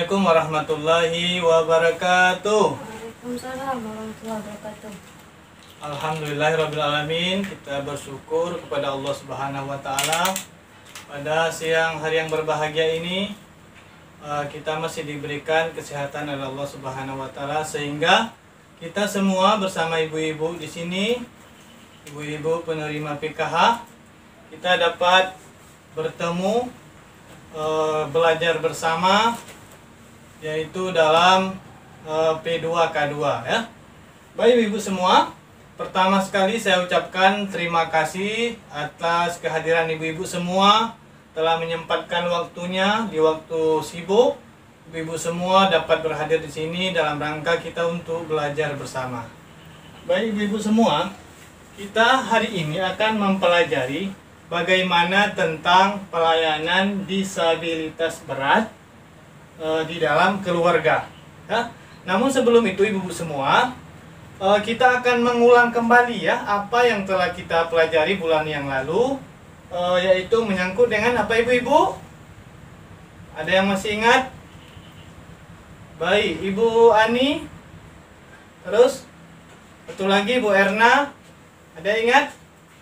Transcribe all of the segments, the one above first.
Assalamualaikum warahmatullahi wabarakatuh. Waalaikumsalam warahmatullahi wabarakatuh. Alhamdulillahirrabbilalamin. Kita bersyukur kepada Allah Subhanahu wa Ta'ala. Pada siang hari yang berbahagia ini, kita masih diberikan kesehatan oleh Allah Subhanahu wa Ta'ala, sehingga kita semua bersama ibu-ibu di sini, ibu-ibu penerima PKH, kita dapat bertemu, belajar bersama, yaitu dalam P2K2 ya. Baik ibu semua, pertama sekali saya ucapkan terima kasih atas kehadiran ibu-ibu semua, telah menyempatkan waktunya di waktu sibuk. Ibu-ibu semua dapat berhadir di sini dalam rangka kita untuk belajar bersama. Baik ibu-ibu semua, kita hari ini akan mempelajari bagaimana tentang pelayanan disabilitas berat di dalam keluarga ya. Namun sebelum itu ibu-ibu semua, kita akan mengulang kembali ya apa yang telah kita pelajari bulan yang lalu, yaitu menyangkut dengan apa ibu-ibu? Ada yang masih ingat? Baik, Ibu Ani. Terus satu lagi Bu Erna. Ada yang ingat?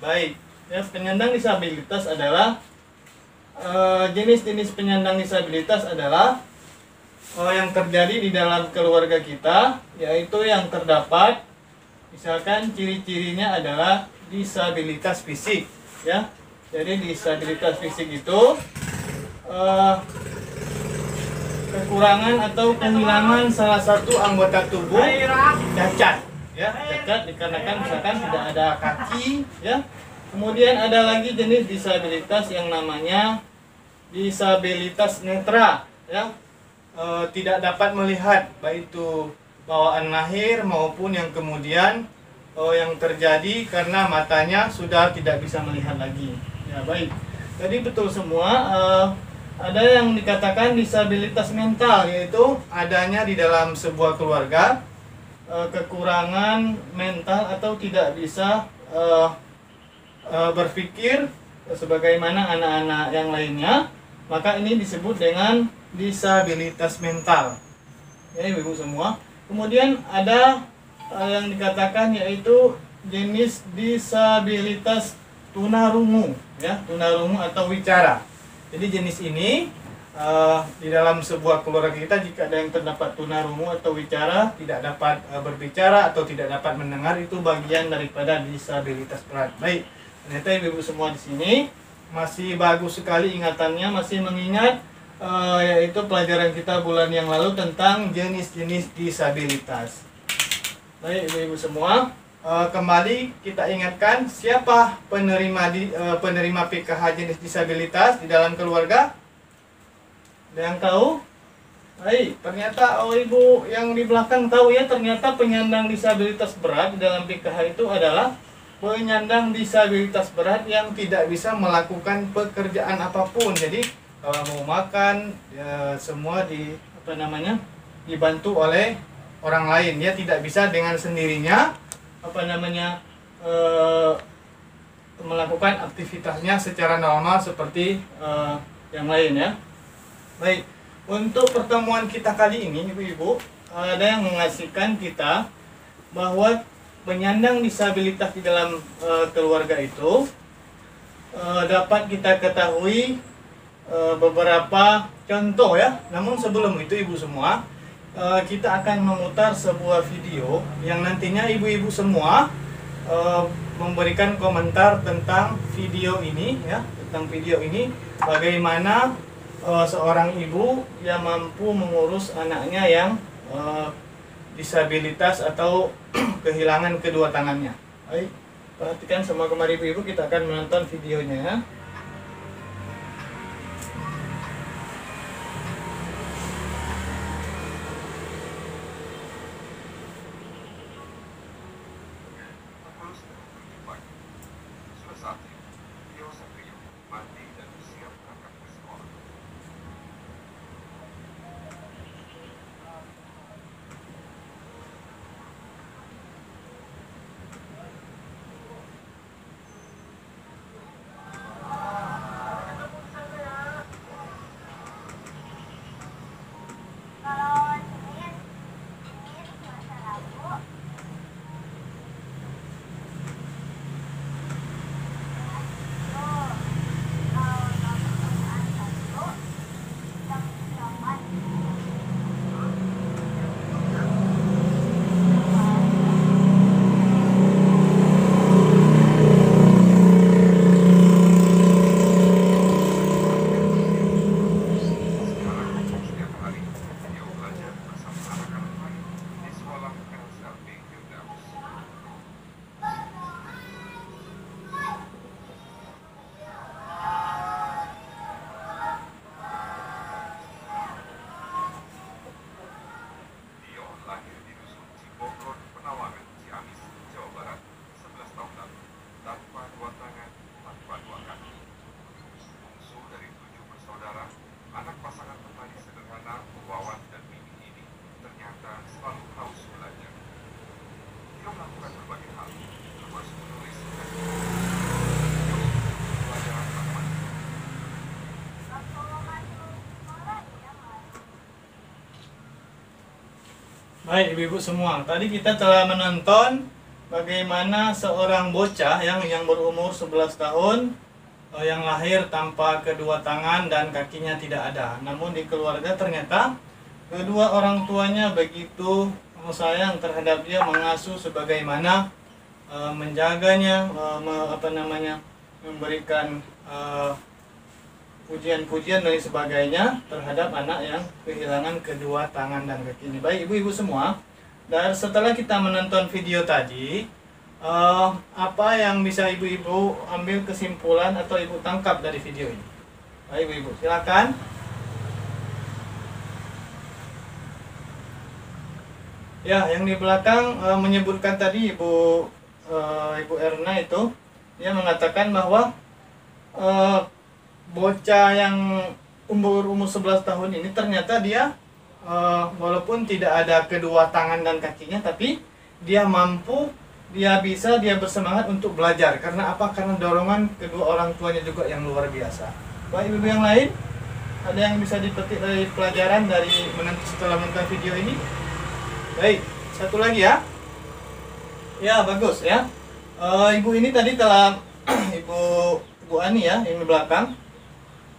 Baik. Ya, penyandang disabilitas adalah jenis-jenis penyandang disabilitas adalah yang terjadi di dalam keluarga kita, yaitu yang terdapat misalkan ciri-cirinya adalah disabilitas fisik ya. Jadi disabilitas fisik itu kekurangan atau kehilangan salah satu anggota tubuh, cacat ya, cacat dikarenakan misalkan tidak ada kaki ya. Kemudian ada lagi jenis disabilitas yang namanya disabilitas netra ya, tidak dapat melihat baik itu bawaan lahir maupun yang kemudian yang terjadi karena matanya sudah tidak bisa melihat lagi ya. Baik, jadi betul semua. Ada yang dikatakan disabilitas mental, yaitu adanya di dalam sebuah keluarga kekurangan mental atau tidak bisa berpikir sebagaimana anak-anak yang lainnya, maka ini disebut dengan disabilitas mental ya ibu semua. Kemudian ada yang dikatakan yaitu jenis disabilitas tunarungu ya, tunarungu atau wicara. Jadi jenis ini di dalam sebuah keluarga kita, jika ada yang terdapat tunarungu atau wicara, tidak dapat berbicara atau tidak dapat mendengar, itu bagian daripada disabilitas berat. Baik, ternyata ibu-ibu semua di sini masih bagus sekali ingatannya, masih mengingat yaitu pelajaran kita bulan yang lalu tentang jenis-jenis disabilitas. Baik ibu-ibu semua, kembali kita ingatkan siapa penerima PKH jenis disabilitas di dalam keluarga. Ada yang tahu? Baik, ternyata ibu yang di belakang tahu ya, ternyata penyandang disabilitas berat di dalam PKH itu adalah penyandang disabilitas berat yang tidak bisa melakukan pekerjaan apapun. Jadi kalau mau makan ya, semua dibantu oleh orang lain. Dia tidak bisa dengan sendirinya melakukan aktivitasnya secara normal seperti yang lain ya. Baik, untuk pertemuan kita kali ini ibu-ibu, ada yang mengasihkan kita bahwa penyandang disabilitas di dalam keluarga itu dapat kita ketahui beberapa contoh ya. Namun sebelum itu ibu semua, kita akan memutar sebuah video yang nantinya ibu-ibu semua memberikan komentar tentang video ini ya, tentang video ini bagaimana seorang ibu yang mampu mengurus anaknya yang disabilitas atau kehilangan kedua tangannya. Baik, perhatikan semua kemari ibu-ibu, kita akan menonton videonya ya. Baik ibu-ibu semua, tadi kita telah menonton bagaimana seorang bocah yang berumur 11 tahun yang lahir tanpa kedua tangan dan kakinya tidak ada. Namun di keluarga ternyata kedua orang tuanya begitu sayang terhadap dia, mengasuh sebagaimana menjaganya, memberikan pujian-pujian dan sebagainya terhadap anak yang kehilangan kedua tangan dan kaki ini. Baik ibu-ibu semua, dan setelah kita menonton video tadi, apa yang bisa ibu-ibu ambil kesimpulan atau ibu tangkap dari video ini? Baik ibu-ibu, silakan. Ya, yang di belakang menyebutkan tadi Ibu Erna itu, dia mengatakan bahwa bocah yang umur 11 tahun ini ternyata dia walaupun tidak ada kedua tangan dan kakinya, tapi dia mampu, dia bersemangat untuk belajar. Karena apa? Karena dorongan kedua orang tuanya juga yang luar biasa. Baik ibu yang lain, ada yang bisa dipetik dari pelajaran dari setelah menonton video ini? Baik, satu lagi ya. Ya, bagus ya. Ibu ini tadi telah Ibu Ani ya, yang di belakang,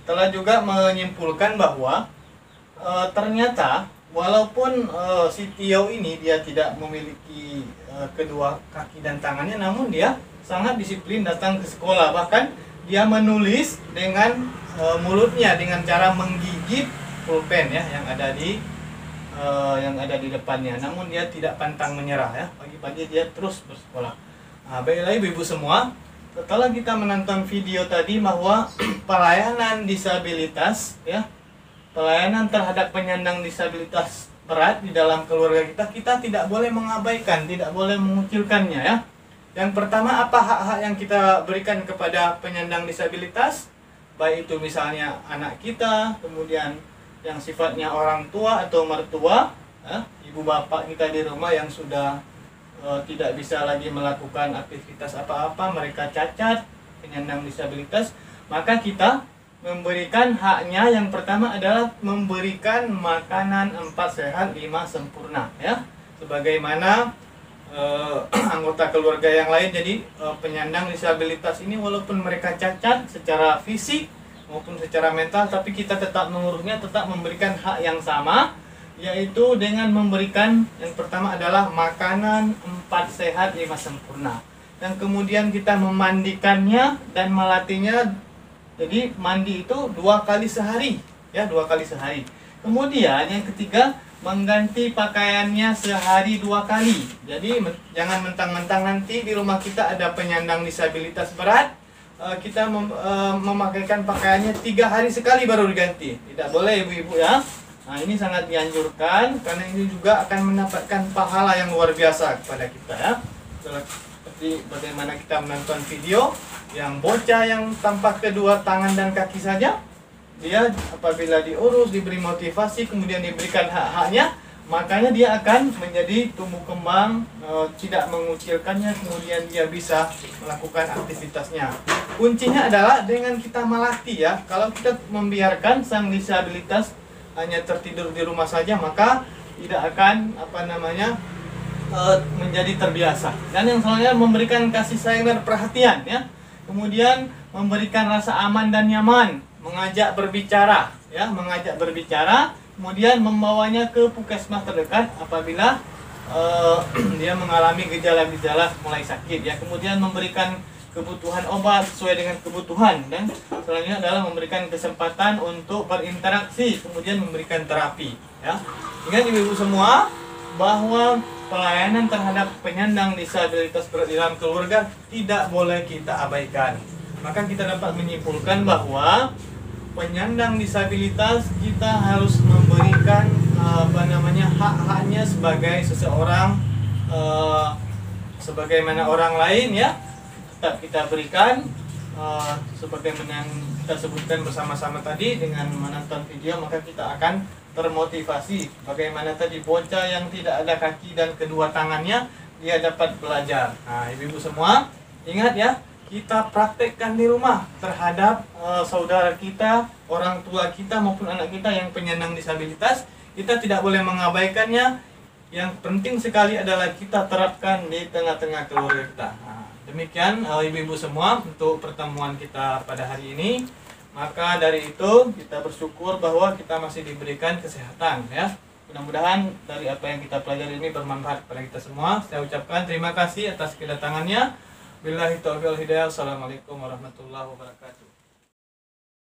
telah juga menyimpulkan bahwa ternyata walaupun si Tio ini dia tidak memiliki kedua kaki dan tangannya, namun dia sangat disiplin datang ke sekolah. Bahkan dia menulis dengan mulutnya dengan cara menggigit pulpen ya yang ada di depannya. Namun dia tidak pantang menyerah ya. Pagi-pagi dia terus bersekolah. Baiklah ibu-ibu semua, setelah kita menonton video tadi bahwa pelayanan disabilitas ya, pelayanan terhadap penyandang disabilitas berat di dalam keluarga kita tidak boleh mengabaikan, tidak boleh mengucilkannya ya. Yang pertama, apa hak-hak yang kita berikan kepada penyandang disabilitas, baik itu misalnya anak kita, kemudian yang sifatnya orang tua atau mertua ya, ibu bapak kita di rumah yang sudah tidak bisa lagi melakukan aktivitas apa-apa, mereka cacat, penyandang disabilitas, maka kita memberikan haknya. Yang pertama adalah memberikan makanan 4 sehat 5 sempurna ya, sebagaimana anggota keluarga yang lain. Jadi penyandang disabilitas ini walaupun mereka cacat secara fisik maupun secara mental, tapi kita tetap mengurusnya, tetap memberikan hak yang sama, yaitu dengan memberikan yang pertama adalah makanan 4 sehat 5 sempurna, dan kemudian kita memandikannya dan melatihnya. Jadi mandi itu 2 kali sehari ya, 2 kali sehari. Kemudian yang ketiga, mengganti pakaiannya sehari 2 kali. Jadi jangan mentang-mentang nanti di rumah kita ada penyandang disabilitas berat, kita memakaikan pakaiannya 3 hari sekali baru diganti. Tidak boleh ibu-ibu ya. Nah ini sangat dianjurkan, karena ini juga akan mendapatkan pahala yang luar biasa kepada kita ya. Seperti bagaimana kita menonton video yang bocah yang tanpa kedua tangan dan kaki saja, dia apabila diurus, diberi motivasi, kemudian diberikan hak-haknya, makanya dia akan menjadi tumbuh kembang, tidak mengucilkannya, kemudian dia bisa melakukan aktivitasnya. Kuncinya adalah dengan kita melatih ya. Kalau kita membiarkan sang disabilitas hanya tertidur di rumah saja, maka tidak akan menjadi terbiasa. Dan yang selanjutnya, memberikan kasih sayang dan perhatian ya. Kemudian memberikan rasa aman dan nyaman, mengajak berbicara ya, kemudian membawanya ke puskesmas terdekat apabila dia mengalami gejala-gejala mulai sakit ya. Kemudian memberikan kebutuhan obat sesuai dengan kebutuhan, dan selanjutnya adalah memberikan kesempatan untuk berinteraksi, kemudian memberikan terapi ya. Ingat ibu-ibu semua bahwa pelayanan terhadap penyandang disabilitas berat di dalam keluarga tidak boleh kita abaikan. Maka kita dapat menyimpulkan bahwa penyandang disabilitas kita harus memberikan hak-haknya sebagai seseorang, sebagaimana orang lain ya. Tetap kita berikan sebagaimana yang kita sebutkan bersama-sama tadi. Dengan menonton video maka kita akan termotivasi, bagaimana tadi bocah yang tidak ada kaki dan kedua tangannya, dia dapat belajar. Nah ibu-ibu semua ingat ya, kita praktekkan di rumah terhadap saudara kita, orang tua kita maupun anak kita yang penyandang disabilitas. Kita tidak boleh mengabaikannya. yang penting sekali adalah kita terapkan di tengah-tengah keluarga kita. Nah, demikian ibu-ibu semua untuk pertemuan kita pada hari ini. Maka dari itu kita bersyukur bahwa kita masih diberikan kesehatan ya. Mudah-mudahan dari apa yang kita pelajari ini bermanfaat pada kita semua. Saya ucapkan terima kasih atas kedatangannya. Billahi taufiq wal hidayah. Assalamualaikum warahmatullahi wabarakatuh.